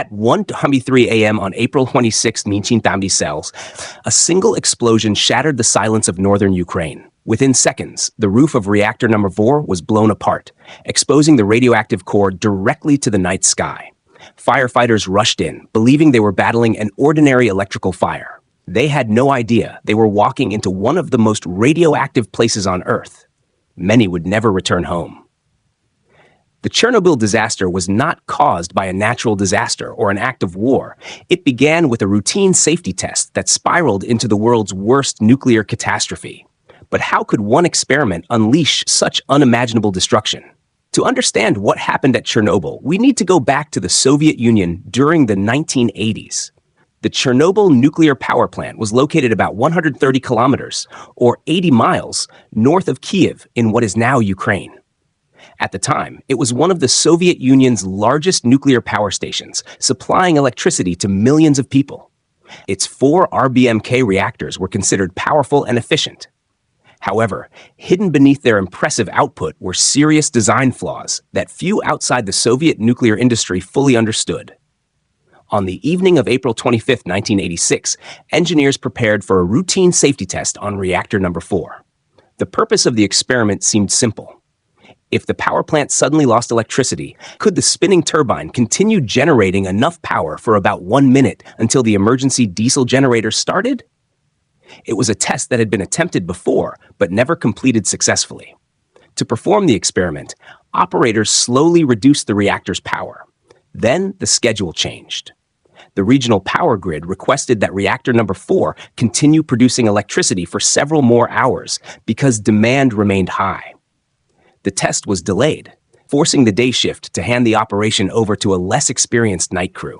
At 1:23 a.m. on April 26, 1996, a single explosion shattered the silence of northern Ukraine. Within seconds, the roof of reactor number 4 was blown apart, exposing the radioactive core directly to the night sky. Firefighters rushed in, believing they were battling an ordinary electrical fire. They had no idea they were walking into one of the most radioactive places on Earth. Many would never return home. The Chernobyl disaster was not caused by a natural disaster or an act of war. It began with a routine safety test that spiraled into the world's worst nuclear catastrophe. But how could one experiment unleash such unimaginable destruction? To understand what happened at Chernobyl, we need to go back to the Soviet Union during the 1980s. The Chernobyl Nuclear Power Plant was located about 130 kilometers, or 80 miles, north of Kiev in what is now Ukraine. At the time, it was one of the Soviet Union's largest nuclear power stations, supplying electricity to millions of people. Its 4 RBMK reactors were considered powerful and efficient. However, hidden beneath their impressive output were serious design flaws that few outside the Soviet nuclear industry fully understood. On the evening of April 25, 1986, engineers prepared for a routine safety test on reactor number 4. The purpose of the experiment seemed simple. If the power plant suddenly lost electricity, could the spinning turbine continue generating enough power for about 1 minute until the emergency diesel generator started? It was a test that had been attempted before, but never completed successfully. To perform the experiment, operators slowly reduced the reactor's power. Then the schedule changed. The regional power grid requested that reactor number 4 continue producing electricity for several more hours because demand remained high. The test was delayed, forcing the day shift to hand the operation over to a less experienced night crew.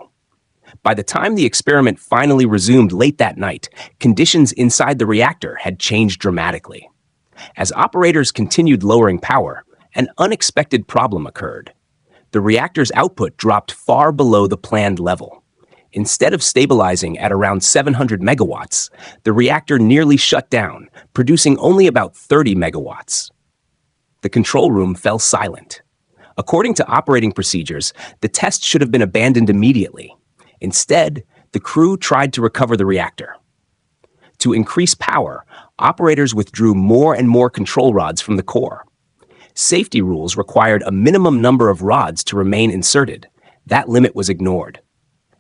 By the time the experiment finally resumed late that night, conditions inside the reactor had changed dramatically. As operators continued lowering power, an unexpected problem occurred. The reactor's output dropped far below the planned level. Instead of stabilizing at around 700 megawatts, the reactor nearly shut down, producing only about 30 megawatts. The control room fell silent. According to operating procedures, the test should have been abandoned immediately. Instead, the crew tried to recover the reactor. To increase power, operators withdrew more and more control rods from the core. Safety rules required a minimum number of rods to remain inserted. That limit was ignored.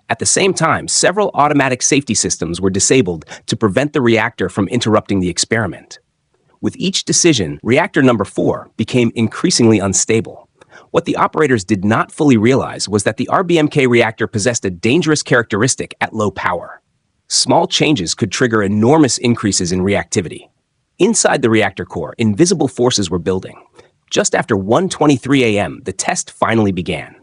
At the same time, several automatic safety systems were disabled to prevent the reactor from interrupting the experiment. With each decision, reactor number 4 became increasingly unstable. What the operators did not fully realize was that the RBMK reactor possessed a dangerous characteristic at low power. Small changes could trigger enormous increases in reactivity. Inside the reactor core, invisible forces were building. Just after 1:23 a.m., the test finally began.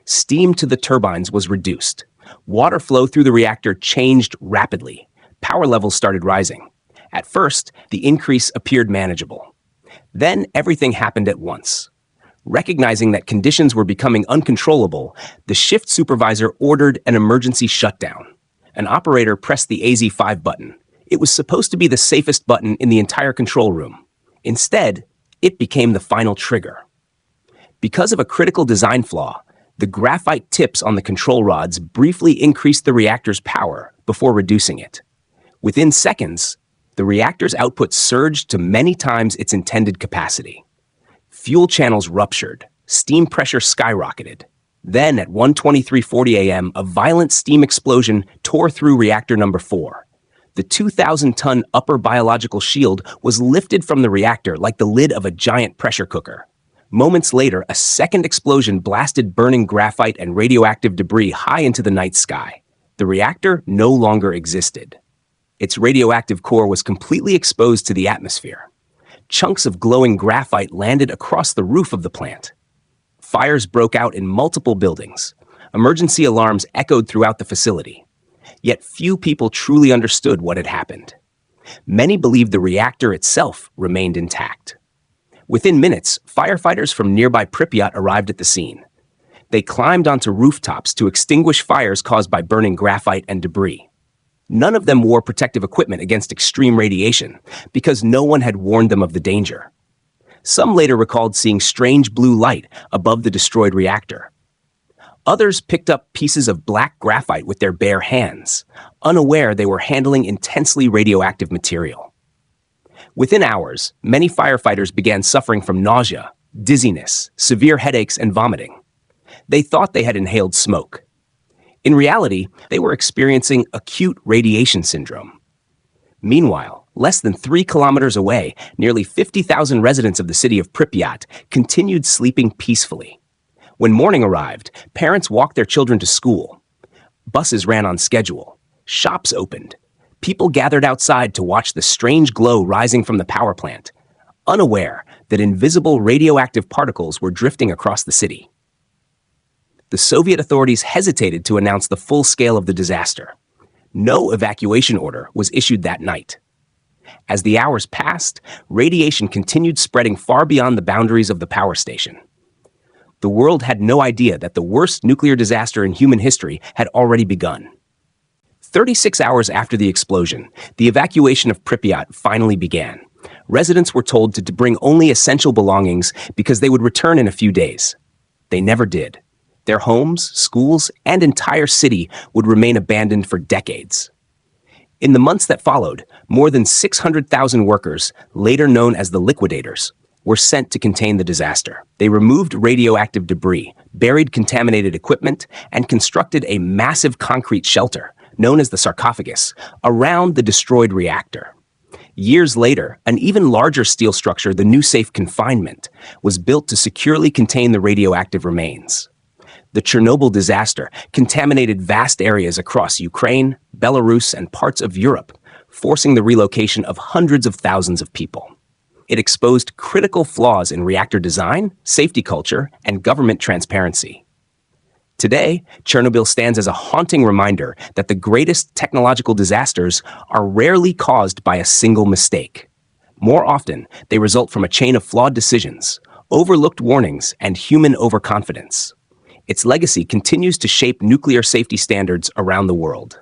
Steam to the turbines was reduced. Water flow through the reactor changed rapidly. Power levels started rising. At first, the increase appeared manageable. Then everything happened at once. Recognizing that conditions were becoming uncontrollable, the shift supervisor ordered an emergency shutdown. An operator pressed the AZ5 button. It was supposed to be the safest button in the entire control room. Instead, it became the final trigger. Because of a critical design flaw, the graphite tips on the control rods briefly increased the reactor's power before reducing it. Within seconds, the reactor's output surged to many times its intended capacity. Fuel channels ruptured, steam pressure skyrocketed. Then, at 1:23:40 a.m., a violent steam explosion tore through reactor number 4. The 2,000-ton upper biological shield was lifted from the reactor like the lid of a giant pressure cooker. Moments later, a second explosion blasted burning graphite and radioactive debris high into the night sky. The reactor no longer existed. Its radioactive core was completely exposed to the atmosphere. Chunks of glowing graphite landed across the roof of the plant. Fires broke out in multiple buildings. Emergency alarms echoed throughout the facility. Yet few people truly understood what had happened. Many believed the reactor itself remained intact. Within minutes, firefighters from nearby Pripyat arrived at the scene. They climbed onto rooftops to extinguish fires caused by burning graphite and debris. None of them wore protective equipment against extreme radiation because no one had warned them of the danger. Some later recalled seeing strange blue light above the destroyed reactor. Others picked up pieces of black graphite with their bare hands, unaware they were handling intensely radioactive material. Within hours, many firefighters began suffering from nausea, dizziness, severe headaches, and vomiting. They thought they had inhaled smoke. In reality, they were experiencing acute radiation syndrome. Meanwhile, less than 3 kilometers away, nearly 50,000 residents of the city of Pripyat continued sleeping peacefully. When morning arrived, parents walked their children to school. Buses ran on schedule. Shops opened. People gathered outside to watch the strange glow rising from the power plant, unaware that invisible radioactive particles were drifting across the city. The Soviet authorities hesitated to announce the full scale of the disaster. No evacuation order was issued that night. As the hours passed, radiation continued spreading far beyond the boundaries of the power station. The world had no idea that the worst nuclear disaster in human history had already begun. 36 hours after the explosion, the evacuation of Pripyat finally began. Residents were told to bring only essential belongings because they would return in a few days. They never did. Their homes, schools, and entire city would remain abandoned for decades. In the months that followed, more than 600,000 workers, later known as the liquidators, were sent to contain the disaster. They removed radioactive debris, buried contaminated equipment, and constructed a massive concrete shelter, known as the sarcophagus, around the destroyed reactor. Years later, an even larger steel structure, the new safe confinement, was built to securely contain the radioactive remains. The Chernobyl disaster contaminated vast areas across Ukraine, Belarus, and parts of Europe, forcing the relocation of hundreds of thousands of people. It exposed critical flaws in reactor design, safety culture, and government transparency. Today, Chernobyl stands as a haunting reminder that the greatest technological disasters are rarely caused by a single mistake. More often, they result from a chain of flawed decisions, overlooked warnings, and human overconfidence. Its legacy continues to shape nuclear safety standards around the world.